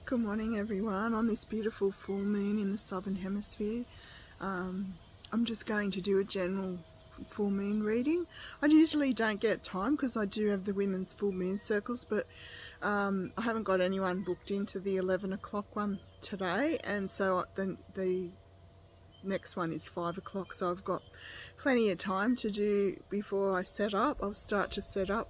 Good morning everyone on this beautiful full moon in the southern hemisphere. I'm just going to do a general full moon reading. I usually don't get time because I do have the women's full moon circles, but I haven't got anyone booked into the 11 o'clock one today, and so the next one is 5 o'clock, so I've got plenty of time to do before I set up. I'll start to set up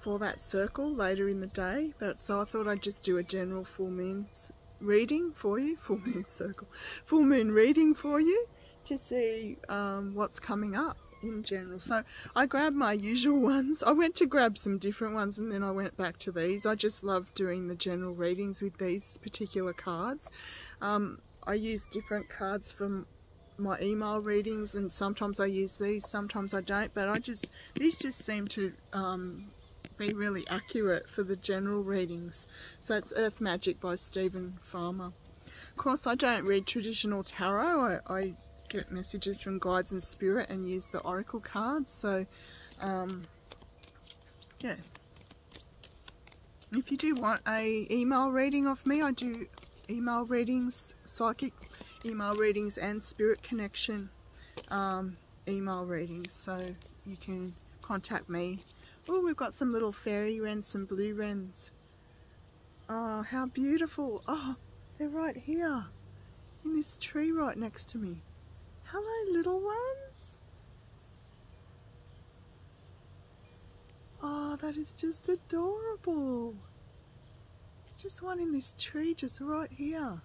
for that circle later in the day, but so I thought I'd just do a general full moon reading for you, full moon reading for you to see what's coming up in general. So I grabbed my usual ones. I went to grab some different ones and then I went back to these. I just love doing the general readings with these particular cards. I use different cards from my email readings, and sometimes I use these, sometimes I don't, but these just seem to be really accurate for the general readings. So it's Earth Magic by Stephen Farmer. Of course, I don't read traditional tarot. I get messages from guides and spirit and use the oracle cards. So yeah, if you do want a email reading of me, I do email readings, psychic email readings and spirit connection email readings, so you can contact me. Oh, we've got some little fairy wrens, some blue wrens. Oh, how beautiful. Oh, they're right here in this tree right next to me. Hello, little ones. Oh, that is just adorable. Just one in this tree just right here.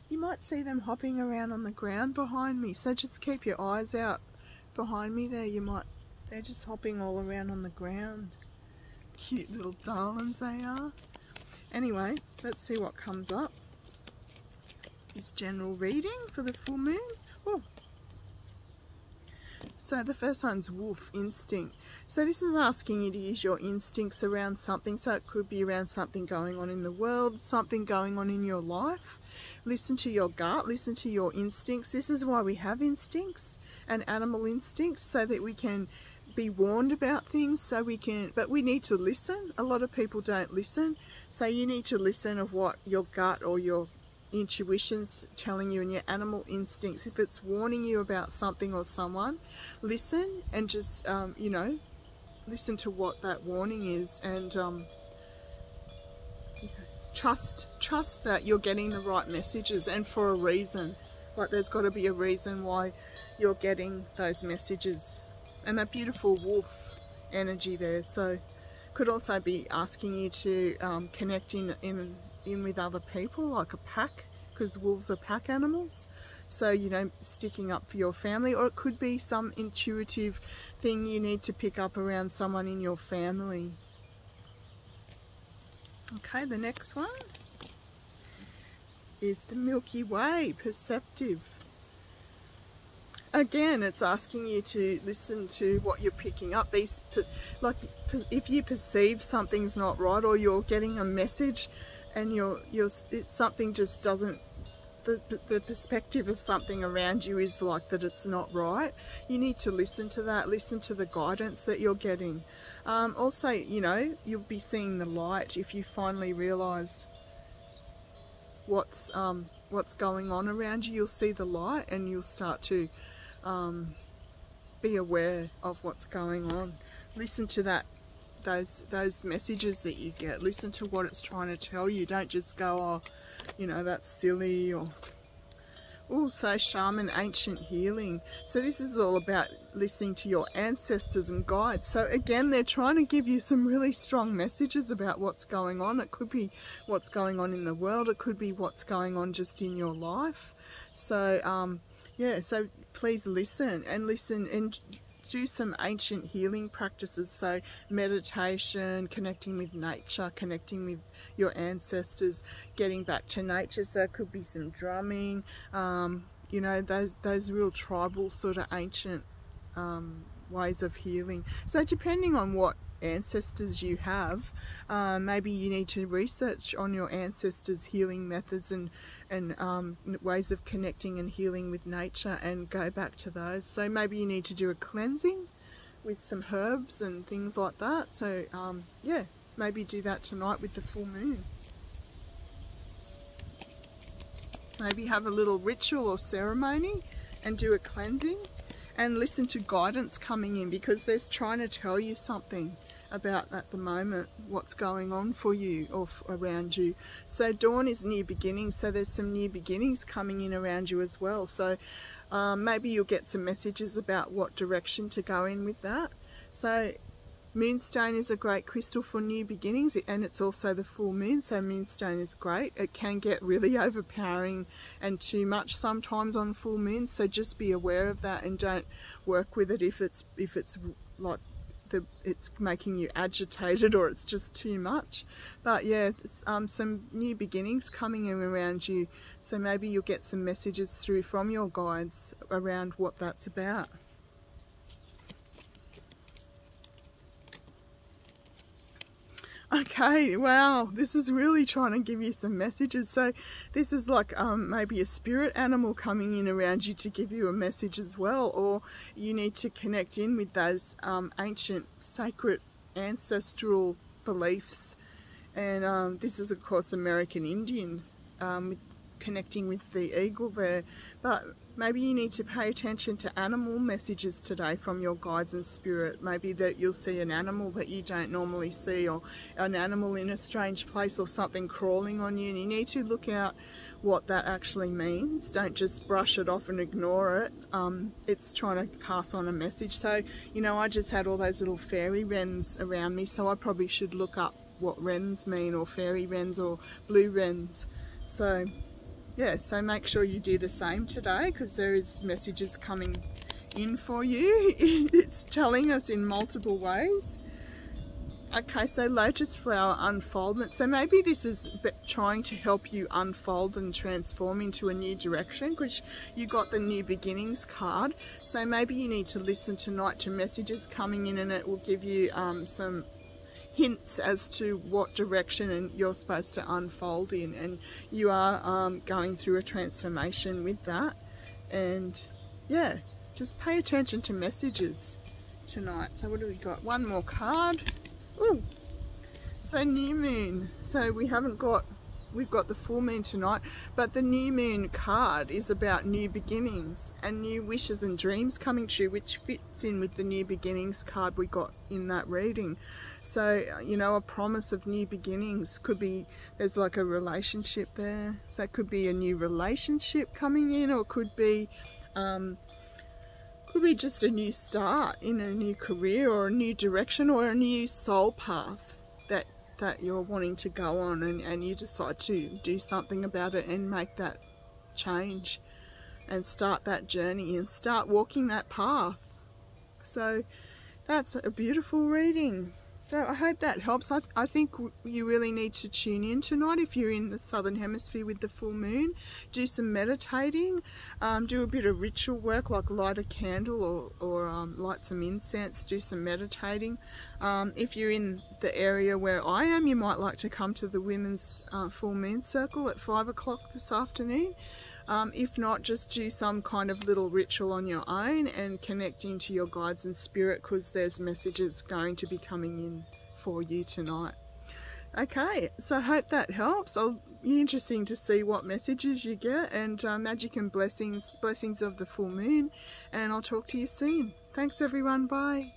You might see them hopping around on the ground behind me, so just keep your eyes out behind me there. They're just hopping all around on the ground. Cute little darlings they are. Anyway, let's see what comes up. This general reading for the full moon. Oh. So the first one's wolf instinct. So this is asking you to use your instincts around something. So it could be around something going on in the world, something going on in your life. Listen to your gut, listen to your instincts. This is why we have instincts and animal instincts, so that we can be warned about things, but we need to listen. A lot of people don't listen, so you need to listen of what your gut or your intuition's telling you, and your animal instincts. If it's warning you about something or someone, listen and just you know, listen to what that warning is, and trust that you're getting the right messages, and for a reason. Like, there's got to be a reason why you're getting those messages. And that beautiful wolf energy there, so could also be asking you to connect in with other people, like a pack, because wolves are pack animals. So, you know, sticking up for your family, or it could be some intuitive thing you need to pick up around someone in your family. Okay, the next one is the Milky Way, perceptive. Again, it's asking you to listen to what you're picking up. Like, if you perceive something's not right, or you're getting a message and something just doesn't, the perspective of something around you is like that it's not right, you need to listen to that, listen to the guidance that you're getting. Also, you know, you'll be seeing the light if you finally realise what's going on around you. You'll see the light and you'll start to be aware of what's going on. Listen to those messages that you get. Listen to what it's trying to tell you. Don't just go, oh, you know, that's silly, or also shaman, ancient healing. So this is all about listening to your ancestors and guides. So again, they're trying to give you some really strong messages about what's going on. It could be what's going on in the world, it could be what's going on just in your life. So yeah, so please listen and do some ancient healing practices. So meditation, connecting with nature, connecting with your ancestors, getting back to nature. So it could be some drumming, you know, those real tribal sort of ancient ways of healing. So depending on what ancestors you have, maybe you need to research on your ancestors' healing methods and ways of connecting and healing with nature, and go back to those. So maybe you need to do a cleansing with some herbs and things like that. So yeah, maybe do that tonight with the full moon. Maybe have a little ritual or ceremony and do a cleansing and listen to guidance coming in, because they're trying to tell you something about at the moment what's going on for you or around you. So dawn is new beginnings, so there's some new beginnings coming in around you as well. So maybe you'll get some messages about what direction to go in with that. So moonstone is a great crystal for new beginnings, and it's also the full moon, so moonstone is great. It can get really overpowering and too much sometimes on full moon, so just be aware of that and don't work with it if it's like it's making you agitated or it's just too much. But yeah, it's some new beginnings coming in around you, so maybe you'll get some messages through from your guides around what that's about. Okay, wow, this is really trying to give you some messages. So this is like maybe a spirit animal coming in around you to give you a message as well, or you need to connect in with those ancient sacred ancestral beliefs. And this is of course American Indian, connecting with the eagle there. But maybe you need to pay attention to animal messages today from your guides and spirit. Maybe that you'll see an animal that you don't normally see, or an animal in a strange place, or something crawling on you, and you need to look out what that actually means. Don't just brush it off and ignore it. It's trying to pass on a message. So, you know, I just had all those little fairy wrens around me, so I probably should look up what wrens mean, or fairy wrens, or blue wrens. So yeah, so make sure you do the same today, because there is messages coming in for you. It's telling us in multiple ways. Okay, so lotus flower unfoldment. So maybe this is trying to help you unfold and transform into a new direction, because you got the new beginnings card. So maybe you need to listen tonight to messages coming in, and it will give you some hints as to what direction you're supposed to unfold in, and you are going through a transformation with that. And yeah, just pay attention to messages tonight. So what do we got? One more card. Ooh, so new moon. So we've got the full moon tonight, but the new moon card is about new beginnings and new wishes and dreams coming true, which fits in with the new beginnings card we got in that reading. So, you know, a promise of new beginnings could be, there's like a relationship there. So it could be a new relationship coming in, or could be just a new start in a new career, or a new direction, or a new soul path that you're wanting to go on, and you decide to do something about it and make that change and start that journey and start walking that path. So that's a beautiful reading. So I hope that helps. I think you really need to tune in tonight if you're in the southern hemisphere with the full moon. Do some meditating, do a bit of ritual work, like light a candle or light some incense, do some meditating. If you're in the area where I am, you might like to come to the women's full moon circle at 5 o'clock this afternoon. If not, just do some kind of little ritual on your own and connect into your guides and spirit, because there's messages going to be coming in for you tonight. Okay, so I hope that helps. It'll be interesting to see what messages you get, and magic and blessings of the full moon, and I'll talk to you soon. Thanks everyone, bye.